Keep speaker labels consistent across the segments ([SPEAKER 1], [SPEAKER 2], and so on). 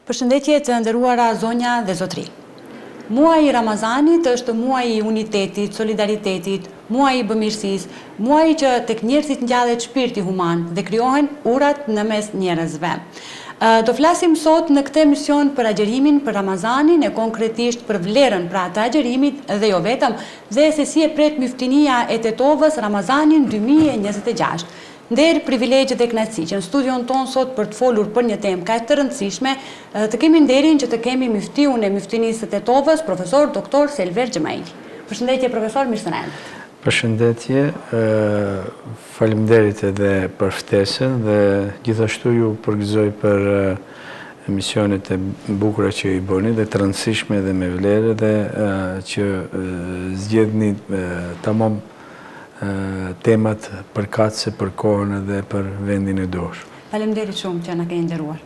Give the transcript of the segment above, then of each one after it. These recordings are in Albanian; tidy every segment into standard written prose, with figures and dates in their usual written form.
[SPEAKER 1] Përshëndetje të nderuara zonja dhe zotri. Muaji i Ramazanit është muaji i unitetit, solidaritetit, muaji i bëmirësisë, muaji që tek njerëzit ngjallet shpirti human dhe krijohen urat në mes njerëzve. Do flasim sot në këtë emision për agjerimin, për Ramazanin e konkretisht për vlerën pra të agjerimit dhe jo vetëm, dhe se si e pret Myftinia e Tetovës Ramazanin 2026. Nder privilegjet e kënaqësi që në studion tonë sot për të folur për një temë kaq të rëndësishme, të kemi nderin që të kemi Myftiun e Myftinisë së Tetovës, profesor doktor Selver Xhemaili. Përshëndetje profesor, mirë se na erdhët.
[SPEAKER 2] Përshëndetje, faleminderit edhe për ftesën dhe gjithashtu ju përgëzoj për emisionet e bukura që i bëni dhe të rëndësishme dhe me vlerë dhe që zgjedhni tamam temat përkatëse për kohën dhe për vendin e dorë.
[SPEAKER 1] Faleminderit shumë që na keni nderuar.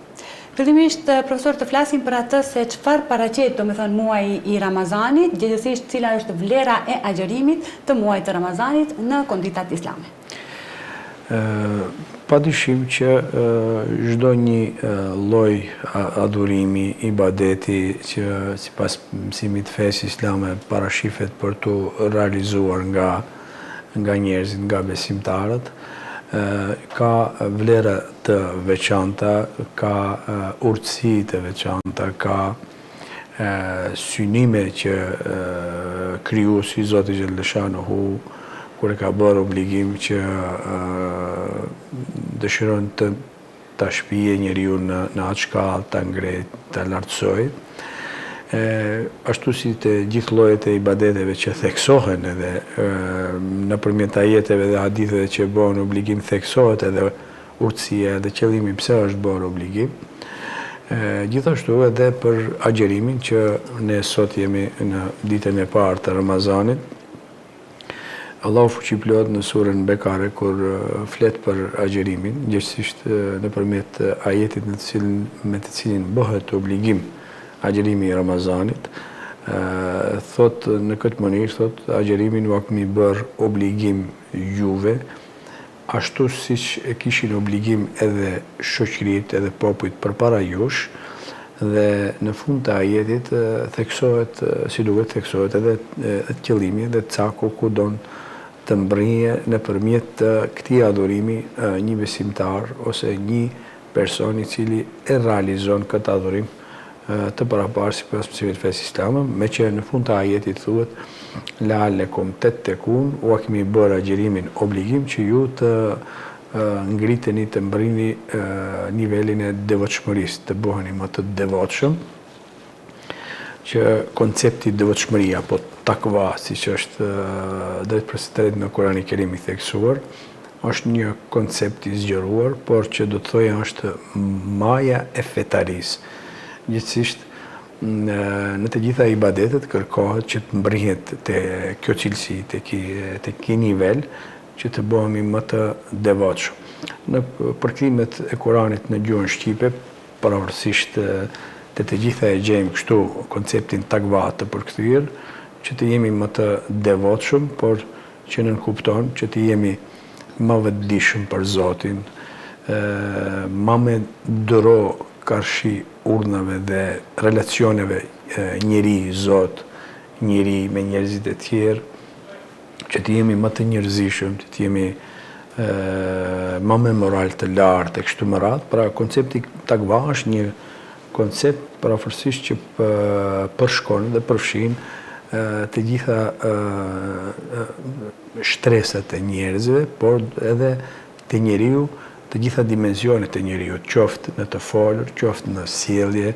[SPEAKER 1] Fillimisht, profesor, të flasim për atë se çfarë paraqet, domethënë muaji i Ramazanit, gjithsesi cila është vlera e agjerimit të muajit të Ramazanit në konditat islame.
[SPEAKER 2] Padyshim që çdo një lloj adhurimi, ibadeti që sipas mësimit të fesë islame parashifet për të realizuar nga njerëzit, nga besimtarët, ka vlera të veçanta, ka urtësi të veçanta, ka synime që krijuesi Zoti Xheleshanuhu kur e ka bërë obligim që dëshiron ta shpije njeriu në atë shkallë, ta ngret, ta lartësoj. Ashtu si të gjithë llojet e ibadeteve që theksohen edhe nëpërmjet ajeteve dhe haditheve që bëhen obligim, theksohet edhe urtësia dhe qëllimi pse është bërë obligim. Gjithashtu edhe për agjerimin që ne sot jemi në ditën e parë të Ramazanit. Allahu fuqiplot në surën Bekare kur flet për agjerimin, gjithsesi nëpërmjet ajetit me të cilin bëhet obligim agjerimi i Ramazanit, thot në këtë mënyrë, thot agjerimin u kemi bërë obligim juve, ashtu siç e kishin obligim edhe shoqëritë edhe popujt përpara jush, dhe në fund të ajetit theksohet, si duhet theksohet edhe qëllimi dhe caku ku don të mbrije nëpërmjet këtij adhurimi një besimtar ose një person i cili e realizon këtë adhurim të paraparë sipas mësimit të fesë islame, me që në fund të ajetit thuhet la'allekum tettekun, u kemi bërë agjerimin obligim që ju të ngriteni, të mbrini nivelin e devotshmërisë, të bëheni më të devotshëm, që koncepti devotshmëria apo takva, siç është drejt për drejt në Kur'anin e Kerim i theksuar, është një koncept i zgjeruar, por që do të thojë është maja e fetarisë. Gjithsesi në të gjitha ibadetet kërkohet që të mbërrihet te kjo cilësi, te ky nivel që të bëhemi më të devotshëm. Në përkthjimet e Kuranit në gjuhën shqipe, pavarësisht të gjitha e gjejmë kështu konceptin takva të përkthyer, që të jemi më të devotshëm, por që nënkupton që të jemi më vetëdijshëm për Zotin, më me duro karshi urnave dhe relacioneve njeri-Zot, njeri me njerëzit e tjerë, që të jemi më të njerëzishëm, që të jemi më me moral të lartë e kështu me radhë. Pra koncepti takva është një koncept parafërsisht që përshkon dhe përfshin të gjitha shtresat e njerëzve, por edhe të njeriu, të gjitha dimensionet e njeriu, qoftë në të folur, qoftë në sjellje,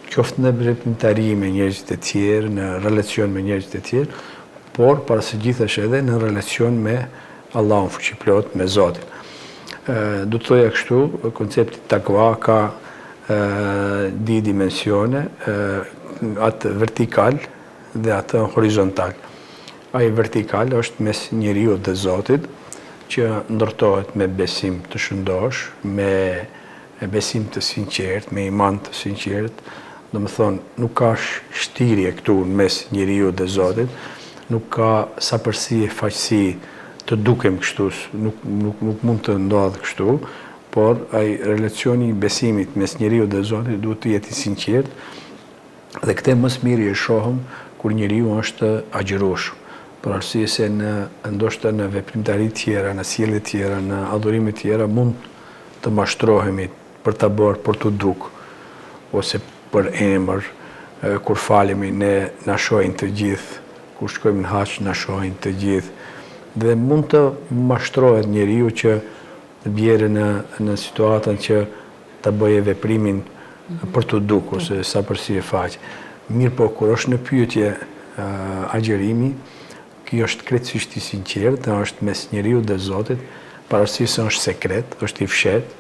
[SPEAKER 2] qoftë në veprimtari me njerëzit e tjerë, në relacion me njerëzit e tjerë, por para së gjithash edhe në relacion me Allahun fuqiplot, me Zotin. Do të thoja kështu, koncepti takva ka di dimensione, atë vertikal dhe atë horizontal. Ai vertikal është mes njeriu dhe Zotit, që ndërtohet me besim të shëndosh, me besim të sinqert, me iman të sinqert. Do të thonë, nuk ka shtirje këtu në mes njeriu dhe Zotit, nuk ka sapërsi e faqësi të dukem kështu, nuk mund të ndodhë kështu, por ai relacioni i besimit mes njeriu dhe Zotit duhet të jetë i sinqert, dhe këtë më së miri e shohëm kur njeriu është agjërueshëm. Për arsye se ndoshta në veprimtari tjera, në sjellje tjera, në adhurime tjera mund të mashtrohemi për ta bërë, për të duk, ose për emër, kur falemi ne na shohin të gjithë, kur shkojmë në haç na shohin të gjithë, dhe mund të mashtrohet njeriu që të bjerë në situatën që ta bëjë veprimin për të duk, ose sa përsi e faq. Mirë po, kur është në pyetje agjërimi, kjo është krejtësisht i sinqert, është mes njeriu dhe Zotit, pavarësisht se është sekret, është i fshet,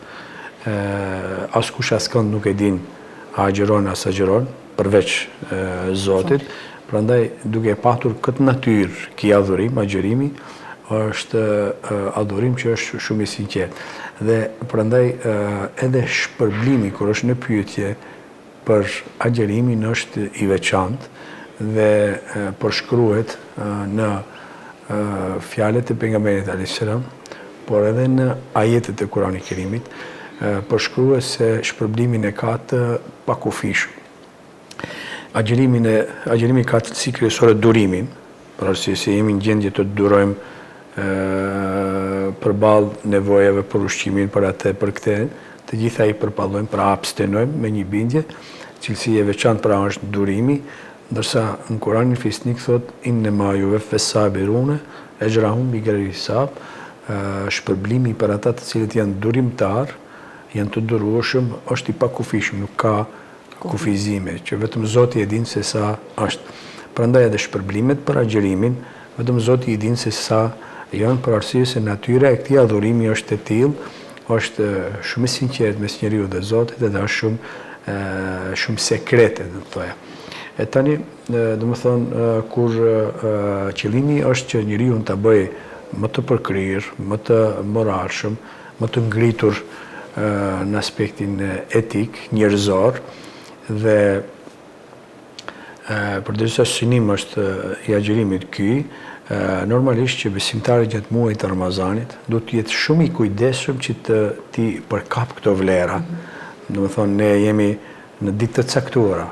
[SPEAKER 2] askush askënd nuk e din a agjeron as agjeron, përveç Zotit. Prandaj, duke patur këtë natyrë, ki adhurim, agjerimi, është adhurim që është shumë i sinqert. Dhe prandaj edhe shpërblimi kur është në pyetje për agjerimin është i veçantë dhe përshkruhet në fjalët e pejgamberit alayhis salam, por edhe në ajetet e Kuranit Kerimit, përshkruhet se shpërblimin e ka të pakufishëm. Agjerimi ka të si kryesore durimin, për arsye se jemi në gjendje të durojmë përballë nevojave për ushqimin, për atë, për këtë, të gjitha i përpallojmë, pra abstenojmë me një bindje, cilësi e veçantë pra është durimi, ndërsa në Kuranin Fisnik thot innema yuwaffas sabiruna ajrahum bighayri hisab, shpërblimi për ata të cilët janë durimtar, janë të durueshëm, është i pakufishëm, nuk ka kufizime, që vetëm Zoti e din se sa është. Prandaj edhe shpërblimet për agjerimin, vetëm Zoti i din se sa janë, për arsye se natyra e këtij adhurimi është e tillë, është shumë e sinqertë mes njeriu dhe Zotit, edhe është shumë sekrete, do të thoja. E tani, domethënë, kur qëllimi është që njeriu ta bëjë më të përkryer, më të moralshëm, më të ngritur në aspektin etik, njerëzor, dhe përderisa synim është i agjerimit ky, normalisht që besimtari gjatë muajit të Ramazanit duhet të jetë shumë i kujdesshëm që ti përkap këto vlera. Domethënë, ne jemi në ditë të caktuara,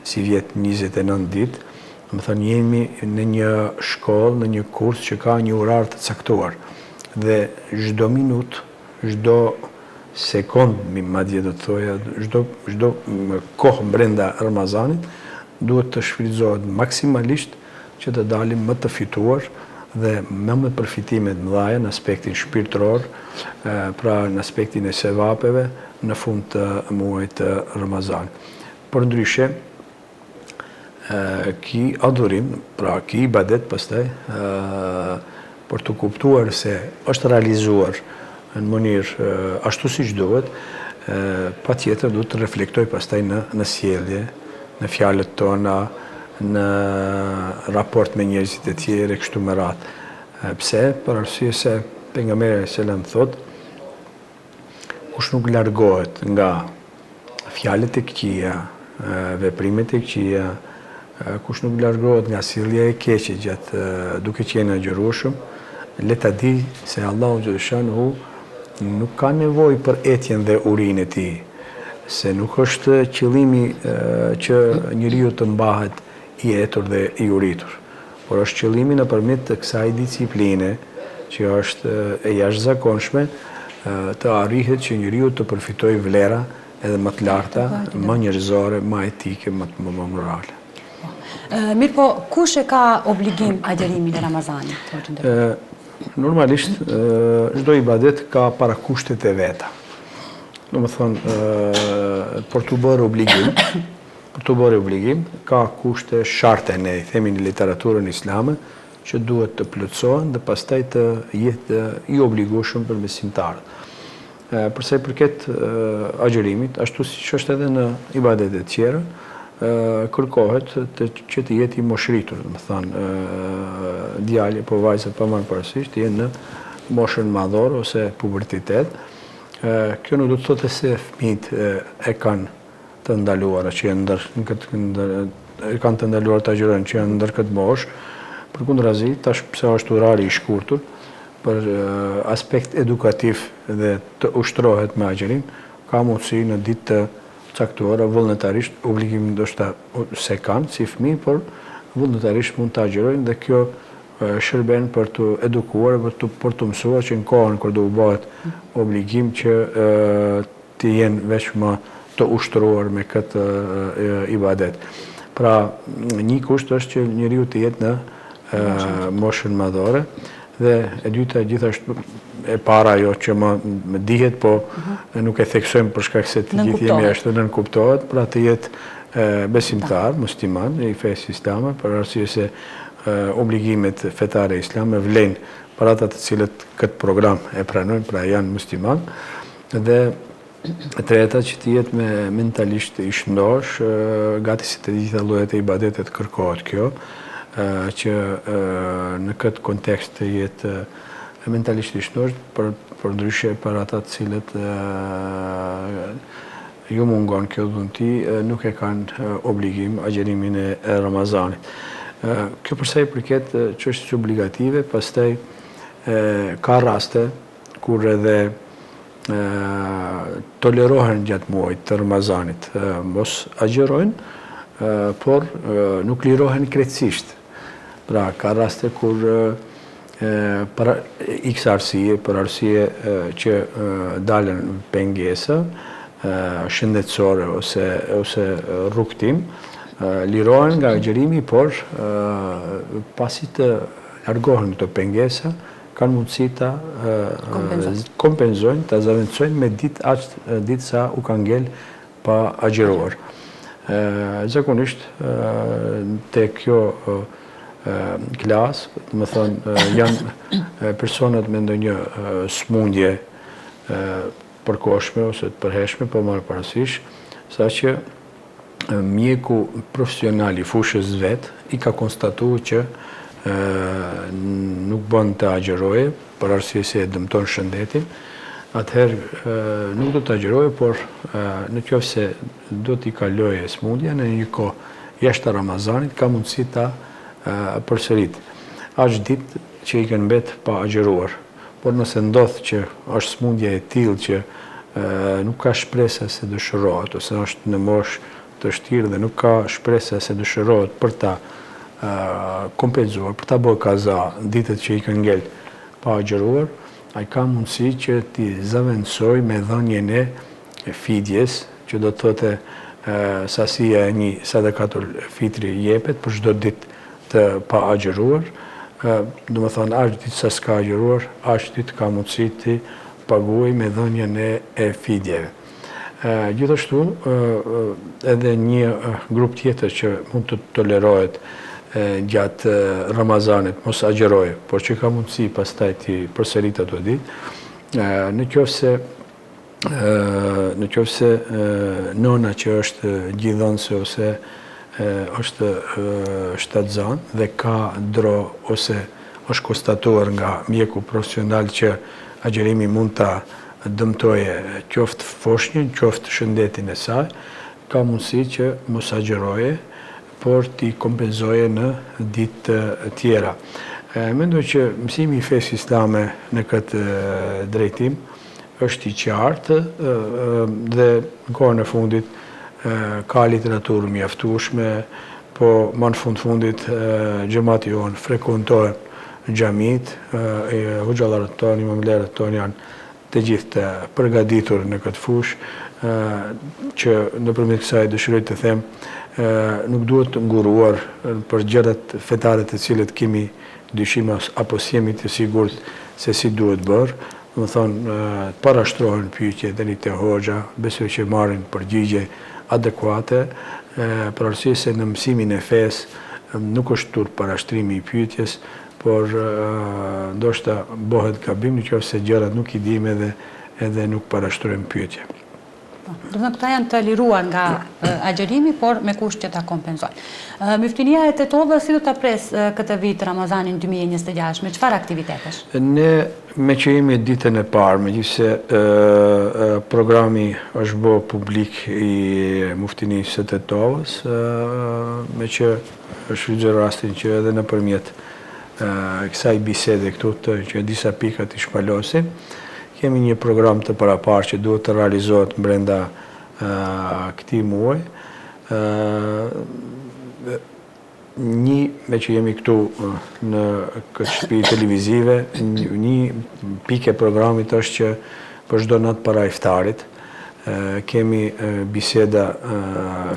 [SPEAKER 2] si vjet 29 ditë, domethënë jemi në një shkollë, në një kurs që ka një orar të caktuar. Dhe çdo minutë, çdo sekond, madje do të thoja, çdo kohë brenda Ramazanit duhet të shfrytëzohet maksimalisht që të dalim më të fituar dhe me përfitime të mëdha në aspektin shpirtëror, pra në aspektin e sevapeve në fund të muajit të Ramazanit. Por ndryshe, ki adhurim, pra ki ibadet pastaj, për të kuptuar se është realizuar në mënyrë ashtu siç duhet, patjetër duhet të reflektoj pastaj në sjellje, në fjalët tona, në raport me njerëzit e tjerë, kështu me radhë. Pse? Për arsye se pejgamberi selam thot, kush nuk largohet nga fjalët e këqija, veprimet e këqija, kush nuk largohet nga sjellja e keqe gjatë duke qenë agjërueshëm, le ta di se Allahu xhaleshanuhu nuk ka nevojë për etjen dhe urinë e tij, se nuk është qëllimi që njeriu të mbahet i etur dhe i uritur, por është qëllimi nëpërmjet të kësaj discipline që është e jashtëzakonshme të arrihet që njeriu të përfitojë vlera edhe më të larta, më njerëzore, më etike, më morale.
[SPEAKER 1] Mirë po, kush e ka obligim agjerimin e Ramazanit?
[SPEAKER 2] Normalisht, çdo ibadet ka parakushtet e veta. Domethënë, për të bërë obligim, ka kushte, sharte, ne i themi në literaturën islame, që duhet të plotësohen dhe pastaj të jetë i obligueshëm për besimtarët. Përsa i përket agjerimit, ashtu siç është edhe në ibadetet tjera, kërkohet që të jetë i moshritur, domethënë djali apo vajza pa marrë parasysh të jenë në moshën madhore ose pubertetet. Kjo nuk do të thotë se fëmijët e kanë të ndaluara që janë kanë të ndaluar të agjerojnë që janë ndër këtë moshë. Përkundrazi, tash pse është orari i shkurtur, për aspekt edukativ dhe të ushtrohet me agjerim, ka mundësi në ditë të caktuara vullnetarisht, obligim ndoshta se kanë si fëmijë, por vullnetarisht mund të agjerojnë dhe kjo shërben për të edukuar, për të mësuar që në kohën kur do u bëhet obligim që të jenë veç më të ushtruar me këtë ibadet. Pra, një kusht është që njeriu të jetë në moshën madhore, dhe e dyta gjithashtu e para ajo që më dihet, po nuk e theksojmë për shkak se të gjithë jemi ashtu, nën kuptohet, pra të jetë besimtar, musliman, i fesë islame, për arsye se obligimet fetare islame vlen për ata të cilët këtë program e pranojnë, pra janë musliman, dhe e treta që të jetë me mentalisht i shëndosh, gati si të gjitha llojet e ibadetet kërkohet kjo, që në këtë kontekst të jetë mentalisht i shëndosh, për ndryshe për ata të cilët ju mungon kjo dhunti, nuk e kanë obligim agjerimin e Ramazanit. Kjo përsa i përket çështjes obligative, pastaj ka raste kur edhe tolerohen gjatë muajit të Ramazanit, mos agjerojnë, por nuk lirohen krejtësisht. Pra, ka raste kur për x arsye, për arsye që dalen pengesa shëndetësore ose rrugtim, lirohen nga agjerimi, por pasi të largohen këto pengesa, kanë mundësi ta kompenzojnë, ta zaventësojnë me ditë sa u kanë ngel pa agjeruar. Zakonisht te kjo klasë, më thonë, janë personat me ndonjë smundje përkohshme ose të përhershme, po marrë parasysh, saqë mjeku profesional i fushës vet i ka konstatuar që nuk bën të agjeroje, për arsye se e dëmton shëndetin, atëherë nuk do të agjeroje, por në qoftë se do t'i kaloje smundja në një kohë jashtë Ramazanit, ka mundësi ta përsërit. Është ditë që i kanë mbet pa agjeruar, por nëse ndodh që është smundja e tillë që nuk ka shpresa se dëshirohet, ose është në moshë të vështirë dhe nuk ka shpresa se dëshirohet për ta kompenzuar, për ta bërë kaza ditët që i kanë ngel pa agjeruar, ai ka mundësi që t'i zaventësoj me dhënien e fidjes, që do të thotë sasia e një sadakatul fitri jepet për çdo ditë të pa agjeruar, do më thonë, ashtë ditë sa s'ka agjeruar, ashtë ditë ka mundësi të paguaj me dhënien e fidjeve. Gjithashtu, edhe një grup tjetër që mund të tolerohet gjatë Ramazanit, mos agjeroje, por që ka mundësi pastaj të përsërit ato ditë, në qoftë se nona që është gjithënëse ose është shtatzan dhe ka dro ose është konstatuar nga mjeku profesional që agjerimi mund ta dëmtoje qoftë foshnjën, qoftë shëndetin e saj, ka mundësi që mos agjeroje, por t'i kompenzoje në ditë tjera. Mendoj që mësimi i fesë islame në këtë drejtim është i qartë dhe në kohën e fundit ka literaturë mjaftueshme, po më në fundit xhamati jonë frekuentojnë xhamit, hoxhallarët tonë, imamlerët tonë janë të gjithë të përgatitur në këtë fushë, që nëpërmjet kësaj dëshiroj të them, nuk duhet të nguruar për gjërat fetare të cilët kemi dyshim apo jemi të sigurt se si duhet bërë. Do të thonë, parashtrohen pyetje deri te hoxha, besoj që marrin përgjigje adekuate, për arsye se në mësimin e fesë nuk është turp parashtrimi i pyetjes, por ndoshta bëhet gabim nëse gjërat nuk i dimë edhe nuk parashtrojmë pyetje.
[SPEAKER 1] Do të thonë, këta janë të liruar nga agjerimi, por me kusht që ta kompenzojnë. Myftinia e Tetovës si do ta pres këtë vit Ramazanin 2026, me çfarë aktivitetesh?
[SPEAKER 2] Ne me që jemi ditën e parë, megjithëse programi është bë publik i Muftinisë së Tetovës, me që është shfrytzuar rastin që edhe nëpërmjet kësaj bisede këtu që disa pikat i shpalosim. Kemi një program të parapar që duhet të realizohet brenda këtij muaji. Një, me që jemi këtu në këtë shtëpi televizive, një pikë e programit është që për çdo natë para iftarit kemi biseda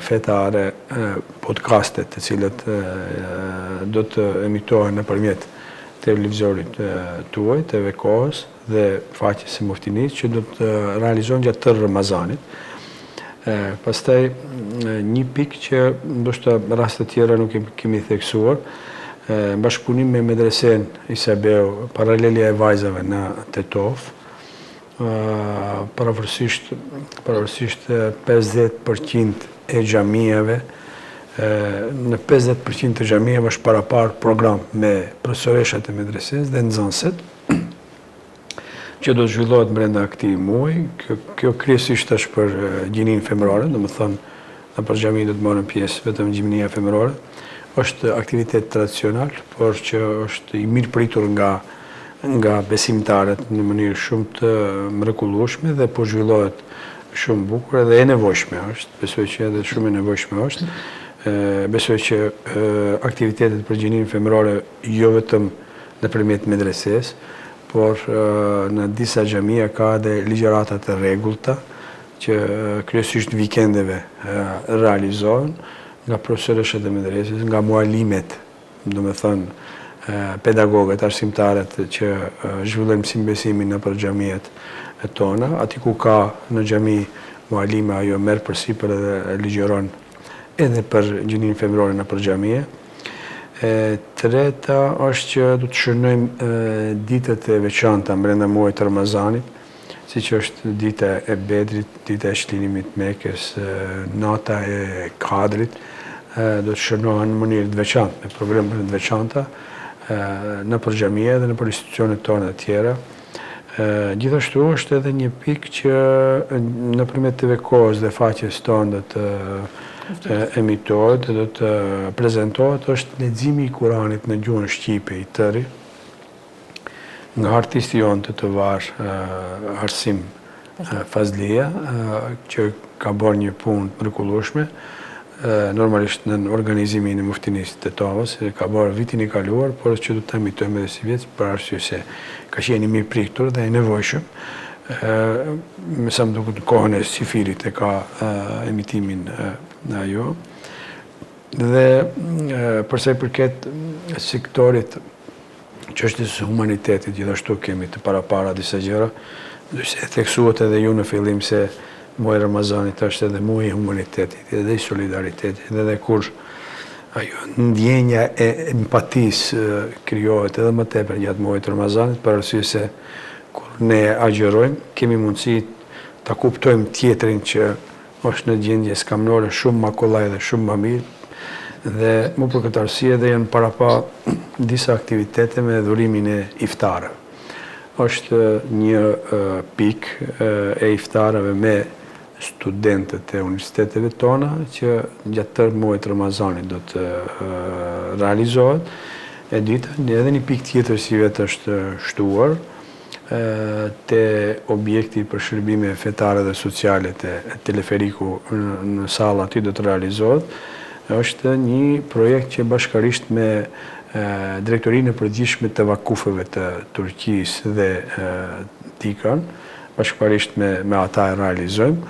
[SPEAKER 2] fetare, podcastet të cilët do të emitohen nëpërmjet televizorit tuaj, TV Kohës dhe faqes së Muftinisë që do të realizohen gjatë tërë Ramazanit. Pastaj një pikë që ndoshta raste të tjera nuk kemi theksuar, bashkëpunim me medresen Isabeu, paralelja e vajzave në Tetov, pavarësisht 50% e xhamieve, në 50% të xhamieve është parapar program me profesoreshat e medreses dhe nxënësit, që do të zhvillohet brenda këtij muaji. Kjo kryesisht është për gjinin femërore, domethënë në për xhami do të marrin pjesë vetëm gjininia femërore. Është aktivitet tradicional, por që është i mirë pritur nga besimtarët në mënyrë shumë të mrekullueshme dhe po zhvillohet shumë bukur dhe e nevojshme është. Besoj që edhe shumë e nevojshme është. Besoj që aktivitetet për gjinin femërore jo vetëm nëpërmjet medreses, por në disa xhamia ka edhe ligjërata të rregullta që kryesisht vikendeve realizohen nga profesorëshat e medreses, nga mualimet, domethënë pedagogët, arsimtarët që zhvillojnë mësimbesimin nëpër xhamiet tona. Aty ku ka në xhami mualime, ajo merr përsipër edhe ligjeron edhe për gjinin femërore nëpër xhamie. Treta është që do të shënojmë ditët e veçanta brenda muajit të Ramazanit, siç është dita e Bedrit, dita e shlinimit Mekës, nata e Kadrit, do të shënohen në mënyrë të veçantë, me programe të veçanta nëpër xhamie dhe nëpër institucionet tona të tjera. Gjithashtu është edhe një pikë që nëpërmjet TV Kohës dhe faqes tonë do të emitohet, do të prezantohet, është leximi i Kuranit në gjuhën shqipe i tëri nga artisti jonë të varë Arsim Fazlia, që ka bërë një punë mrekullueshme, normalisht në organizimin e Muftinisë të Tetovës, ka bërë vitin i kaluar, por që do të emitojmë edhe si vjet për arsye se ka qenë i mirë pritur dhe i nevojshëm. Me sa më duket në kohën e Sifirit e ka emitimin ajo. Dhe përsa i përket sektorit çështjes së humanitetit, gjithashtu kemi të parapara disa gjëra, dyse e theksuat edhe ju në fillim se muaji Ramazanit është edhe muaji i humanitetit, edhe i solidaritetit, edhe kur ajo ndjenja e empatisë krijohet edhe më tepër gjatë muajit Ramazanit, për arsye se kur ne agjerojmë, kemi mundësi ta kuptojmë tjetrin që është në gjendje skamnore shumë më kollaj dhe shumë më mirë, dhe më për këtë arsye dhe janë parapa disa aktivitete me dhurimin e iftarëve. Është një pikë e iftarëve me studentët e universiteteve tona që gjatë tërë muajit Ramazanit do të realizohet. E dyta, edhe një pikë tjetër si vetë është shtuar te objekti për shërbime fetare dhe sociale te teleferiku në sallë aty do të realizohet. Është një projekt që bashkarisht me Drejtorinë e Përgjithshme të Vakufeve të Turqisë dhe Tikan, bashkëparisht me ata e realizojmë,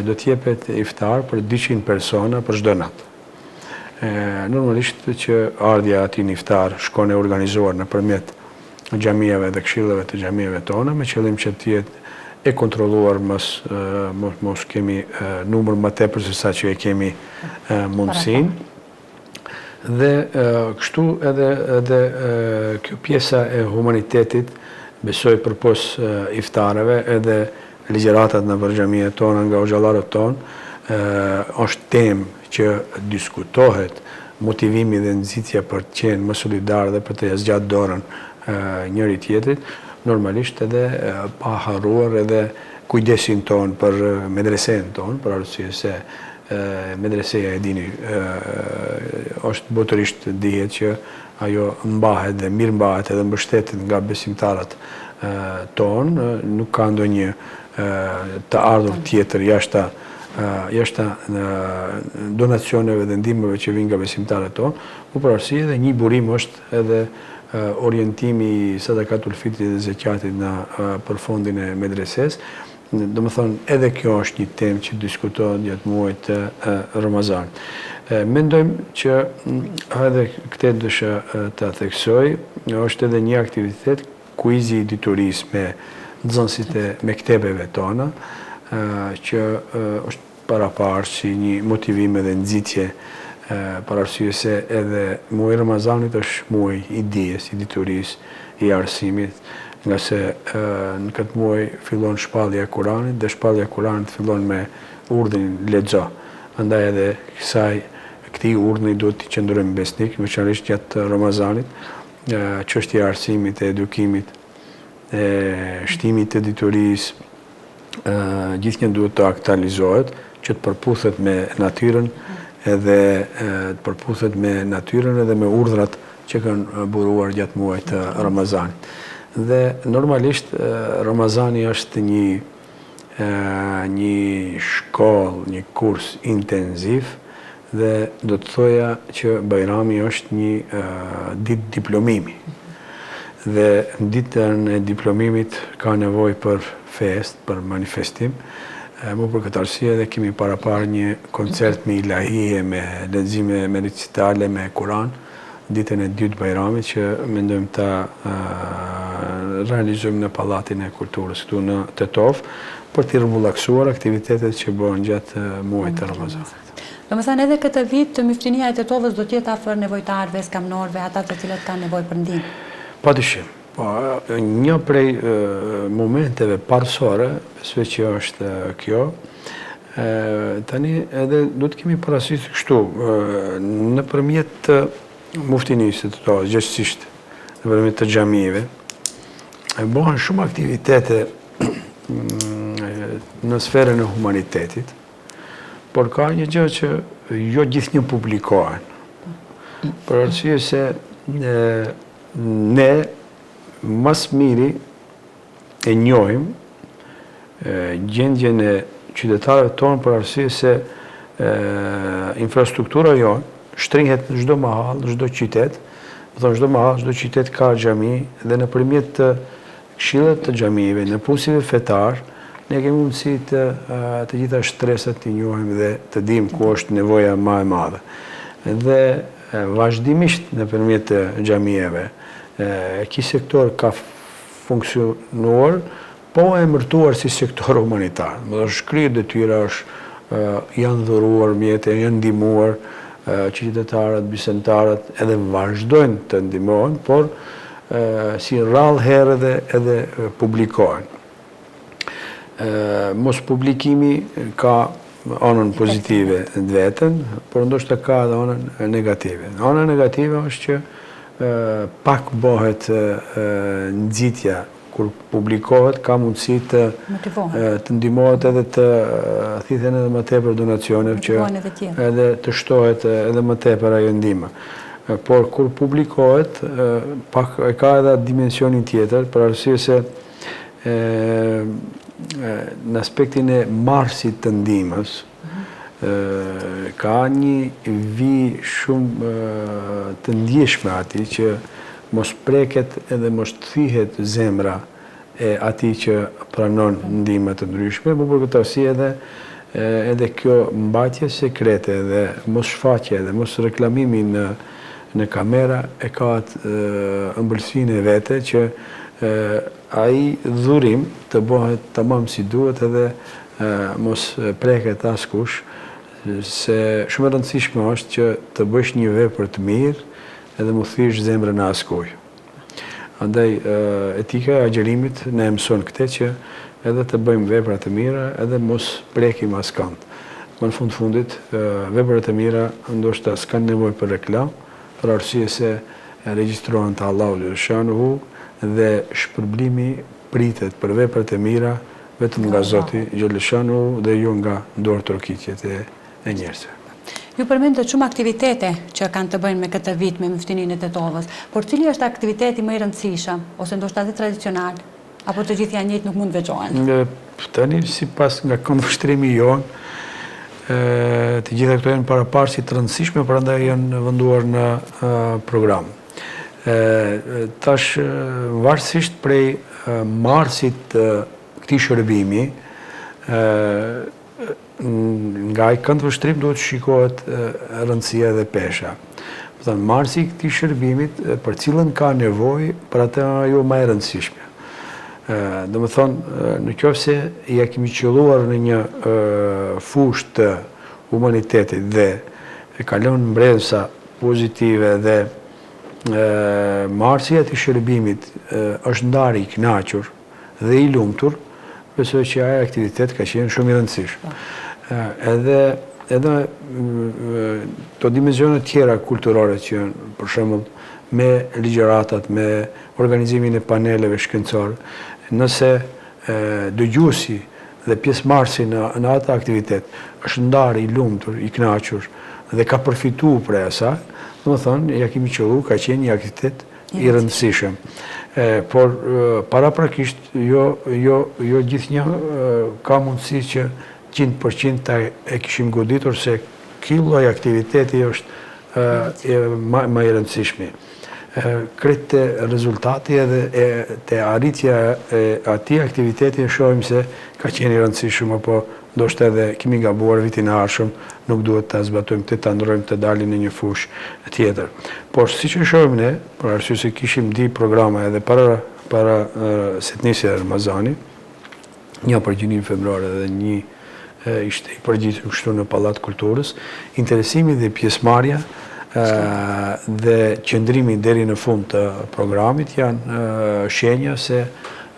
[SPEAKER 2] do t'jepet iftar për 200 persona për çdo natë. Normalisht që ardhja ati në iftar shkon e organizuar nëpërmjet xhamieve dhe këshillave të xhamieve tona, me qëllim që të jetë e kontrolluar, mos kemi numër më tepër se sa që e kemi mundësinë. Dhe kështu edhe kjo pjesa e humanitetit, besoj përpos iftareve, edhe ligjëratat në xhamiet tona nga hoxhallarët tonë, është temë që diskutohet, motivimi dhe nxitja për të qenë më solidar dhe për të zgjatur dorën njëri tjetrit, normalisht edhe pa harruar edhe kujdesin tonë për medresen tonë, për arsye se medreseja e dini është botërisht dihet që ajo mbahet dhe mirë mbahet edhe mbështetet nga besimtarët tonë, nuk ka ndonjë të ardhur tjetër jashtë donacioneve dhe ndihmave që vijnë nga besimtarët tonë, por për arsye dhe një burim është edhe orientimi i sadakatul fitrit dhe zekatit për fondin e medreses. Do më thonë, edhe kjo është një temë që diskutohet gjatë muajit Ramazan. Mendojmë që edhe këtë dësha të theksoj, është edhe një aktivitet kuizi i dituris me nxënësit e mektebeve tona, që është paraparë si një motivim edhe nxitje për arsye se edhe muaji Ramazanit është muaj i dijes, i dituris, i arsimit, nga se në këtë muaj fillon shpallja e Kuranit dhe shpallja e Kuranit fillon me urdhrin lexo. Andaj edhe këtij urdhri duhet të qëndrojmë besnik, veçanërisht gjatë Ramazanit, çështja e arsimit, e edukimit, e shtimit të diturisë, gjithnjë duhet të aktualizohet, që të përputhet me natyrën edhe me urdhrat që kanë buruar gjatë muajit të Ramazanit. Dhe normalisht Ramazani është një shkollë, një kurs intenziv dhe do të thoja që Bajrami është një ditë diplomimi. Dhe ditën e diplomimit ka nevojë për fest, për manifestim. Më për këtë arsye dhe kemi paraparë një koncert me ilahije, me lexime, me recitale, me Kur'an, ditën e dytë Bajramit, që mendojmë ta realizojmë në Pallatin e Kulturës këtu në Tetov, për të rregullaksuar aktivitetet që bëhen gjatë muajit të Ramazanit.
[SPEAKER 1] Domethënë edhe këtë vit myftinia e Tetovës do të jetë afër nevojtarëve, skamnorëve, ata të cilët kanë nevojë për ndihmë.
[SPEAKER 2] Padyshim. Një prej momenteve parësore, besoj që është kjo, tani edhe do të kemi parasysh kështu, nëpërmjet muftinisë të Tetovës, gjithësisht nëpërmjet të xhamive, bëhen shumë aktivitete në sferën e humanitetit, por ka një gjë që jo gjithnjë publikohen. Për arsye se ne mas miri e njohim gjendjen e qytetarëve tonë, për arsye se infrastruktura jonë shtrihet në çdo mahall, në çdo qytet. Do thonë çdo mahall, çdo qytet ka xhami dhe nëpërmjet të këshillet të xhamive, në punësive fetar, ne kemi mundësi të gjitha shtresat të njohim dhe të dimë ku është nevoja më e madhe. Dhe vazhdimisht nëpërmjet të xhamieve, ky sektor ka funksionuar, po e emërtuar si sektor humanitar. Më shkrihet detyra, janë dhuruar mjete, janë ndihmuar qytetarët, bisedtarët, edhe vazhdojnë të ndihmohen, por si rrallë herë edhe publikohen. Mos publikimi ka anën pozitive në vetën, por ndoshta ka edhe anën negative. Ana negative është që pak bëhet nxitja kur publikohet, ka mundësi të ndihmohet edhe të thithen edhe më tepër donacione, që edhe të shtohet edhe më tepër ajo ndihmë. Por kur publikohet, pak e ka edhe dimensionin tjetër, për arsye se në aspektin e marrësit të ndihmës, ka një vijë shumë të ndjeshme atij që mos preket edhe mos thihet zemra e atij që pranon ndihmë të ndryshme, por për këtë arsye edhe kjo mbajtje sekrete dhe mos shfaqje dhe mos reklamimi në kamera e ka ëmbëlsinë e vete që ai dhurim të bëhet tamam si duhet edhe mos preket askush, se shumë e rëndësishme është që të bësh një vepër të mirë edhe mu thysh zemrën e askuj. Andaj etika e agjerimit ne mëson këtë që edhe të bëjmë vepra të mira edhe mos prekim askënd. Më në fundit, veprat e mira ndoshta s'kan nevojë për reklam, për arsye se regjistrohen te Allahu xhaleshanuhu dhe shpërblimi pritet për veprat e mira vetëm nga Zoti xhaleshanuhu dhe jo nga dorë trokitjet e e njerëzve.
[SPEAKER 1] Ju përmendët shumë aktivitete që kanë të bëjnë me këtë vit me Myftëninë e Tetovës, por cili është aktiviteti më i rëndësishëm, ose ndoshta edhe tradicional, apo të gjithë janë njëjtë nuk mund veçohen?
[SPEAKER 2] Tani, sipas nga këndvështrimi jonë, të gjitha këto janë paraparësi të rëndësishme, prandaj janë venduar në program. Tash, varësisht prej marsit të këtij shërbimi, nga i këndvështrim duhet shikohet rëndësia dhe pesha. Marsi i këtij shërbimit për cilën ka nevojë, për atë ajo më e rëndësishme. Dhe më thonë, në qoftë se ja kemi qëlluar në një fushë të humanitetit dhe e kalon mbredhsa pozitive dhe marsi i shërbimit është ndarë i kënaqur dhe i lumtur, besoj që ajo aktivitet ka qenë shumë i rëndësishëm. Edhe to dimensionet tjera kulturore që janë, për shembull, me ligjëratat, me organizimin e paneleve shkencore, nëse dëgjuesi dhe pjesëmarrësi në atë aktivitet është ndarë i lumtur, i kënaqur dhe ka përfituar prej asaj, domethënë ja kemi qelluar, ka qenë një aktivitet i rëndësishëm. Por paraprakisht jo gjithnjë ka mundësi që 100% e kishim goditur se ky lloj aktiviteti është më i rëndësishmi. Kretë rezultati edhe te arritja e atij aktiviteti e shohim se ka qenë i rëndësishëm, apo ndoshta edhe kemi gabuar vitin e ardhshëm, nuk duhet ta zbatojmë të ndrojmë të dalim në një fushë tjetër. Por siç e shohim ne, për arsye se kishim di programa edhe para se të nisë Ramazani, një për gjinin februar dhe një ishte i përgjithshëm kështu në Pallat Kulturës, interesimi dhe pjesëmarrja dhe qëndrimi deri në fund të programit janë shenja se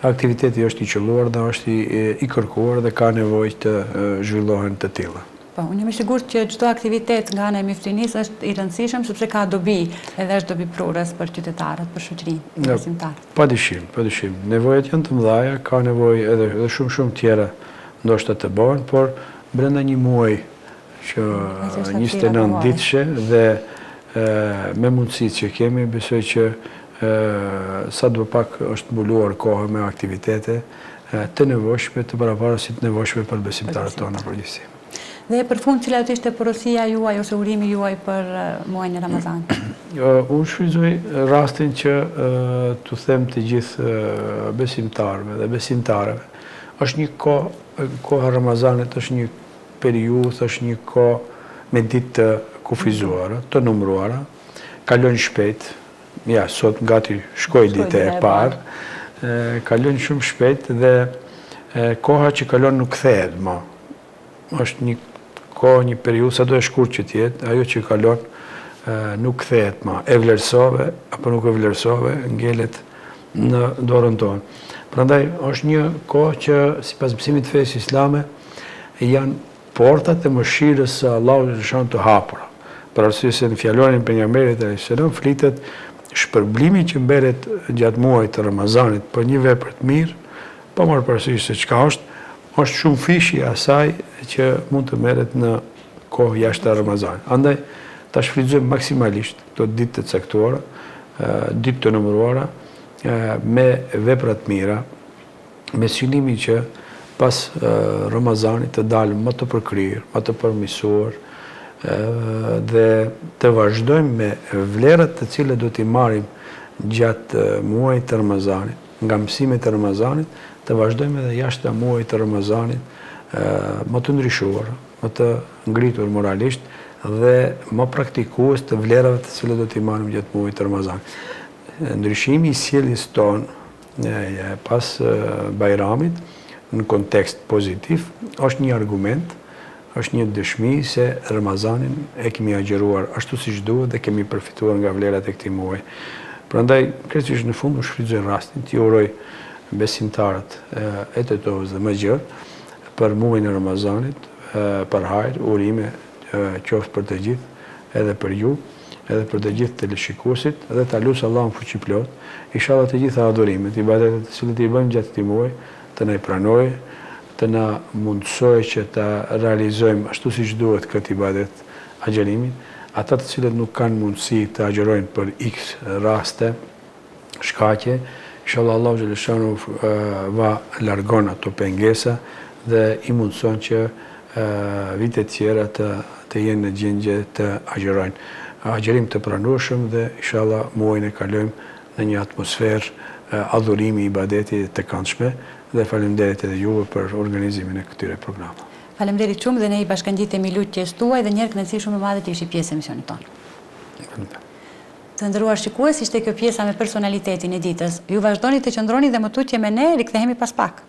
[SPEAKER 2] aktiviteti është i qelluar dhe është i kërkuar dhe ka nevojë të zhvillohen të tilla.
[SPEAKER 1] Po, unë jam i sigurt që çdo aktivitet nga ana e Myftënisë është i rëndësishëm sepse ka dobi, edhe është dobi prurës për qytetarët, për shoqërinë, për besimtarët. Padyshim. Nevojat janë të mëdha, ka nevojë edhe shumë tjera ndoshta të bëhen, por brenda një muaji që 29 ditëshe dhe me mundësitë që kemi, besoj që sa do pak është mbuluar koha me aktivitete të nevojshme, të paraparësit nevojshme për besimtarët tonë përgjithësi. Dhe për fund, cila do të ishte porosia juaj ose urimi juaj për muajin e Ramazanit?
[SPEAKER 2] Unë shfrytëzoj rastin që t'u them të gjithë besimtarëve dhe besimtareve. Është një koha Ramazanit, është një periudhë, është një kohë me ditë të kufizuara, të numëruara, kalon shpejt. Ja, sot gati shkoi dita e parë, kalon shumë shpejt dhe koha që kalon nuk kthehet më. Është një kohë, një periudhë, sa do e shkurt që tjetë, ajo që kalon nuk kthehet më. E vlerësove apo nuk e vlerësove, ngelet në dorën tonë. Prandaj është një kohë që sipas besimit të fesë islame janë portat e mëshirës së Allahut të hapura. Për arsye se në fjalorin e pejgamberit alayhis flitet shpërblimi që mberet gjatë muajit të Ramazanit për një vepër të mirë, pa marrë parasysh se çka është shumë fishi asaj që mund të merret në kohë jashtë Ramazanit. Andaj ta shfrytëzojmë maksimalisht këto ditë të caktuara, ditë të numëruara me vepra të mira, me synimin që pas Ramazanit të dalëm më të përkryer, më të përmirësuar, dhe të vazhdojmë me vlerat të cilat do t'i marrim gjatë muajit të Ramazanit, nga mësimet e Ramazanit, të vazhdojmë edhe jashtë muajit të Ramazanit më të ndryshuar, më të ngritur moralisht dhe më praktikues të vlerave të cilat do t'i marrim gjatë muajit të Ramazanit. Ndryshimi i sjelljes tonë pas Bajramit në kontekst pozitiv është një argument, është një dëshmi se Ramazanin e kemi agjeruar ashtu siç duhet dhe kemi përfituar nga vlerat e këtij muaji. Prandaj, kryesisht në fund, u shfrytëzoj rastin të uroj besimtarët e Tetovës dhe më gjërë për muajin e Ramazanit, për hajër, urime qoftë për të gjithë, edhe për ju, edhe për të gjithë teleshikuesit, dhe ta lutem Allahun fuqiplot, inshallah të gjitha adhurimet, ibadetet të cilat i bëjmë gjatë këtij muaji, të na i pranojë, të na mundësoj që të realizojmë ashtu si që duhet këtë ibadet agjerimin, ata të cilët nuk kanë mundësi të agjerojnë për x raste, shkaqe, inshallah Allahu xhaleshanu va largon ato pengesa dhe i mundëson që vitet tjera të jenë në gjendje të agjerojnë. Agjerim të pranueshëm dhe inshallah muajin e kalojmë në një atmosferë adhurimi, ibadeti të këndshme dhe faleminderit edhe juve për organizimin e këtyre programeve.
[SPEAKER 1] Faleminderit shumë dhe ne i bashkangjitemi lutjes tuaj dhe një kënaqësi shumë e madhe që ishi pjesë e misionit tonë. Të nderuar shikues, ishte kjo pjesa me personalitetin e ditës. Ju vazhdoni të qëndroni dhe më tutje me ne, rikthehemi pas pak.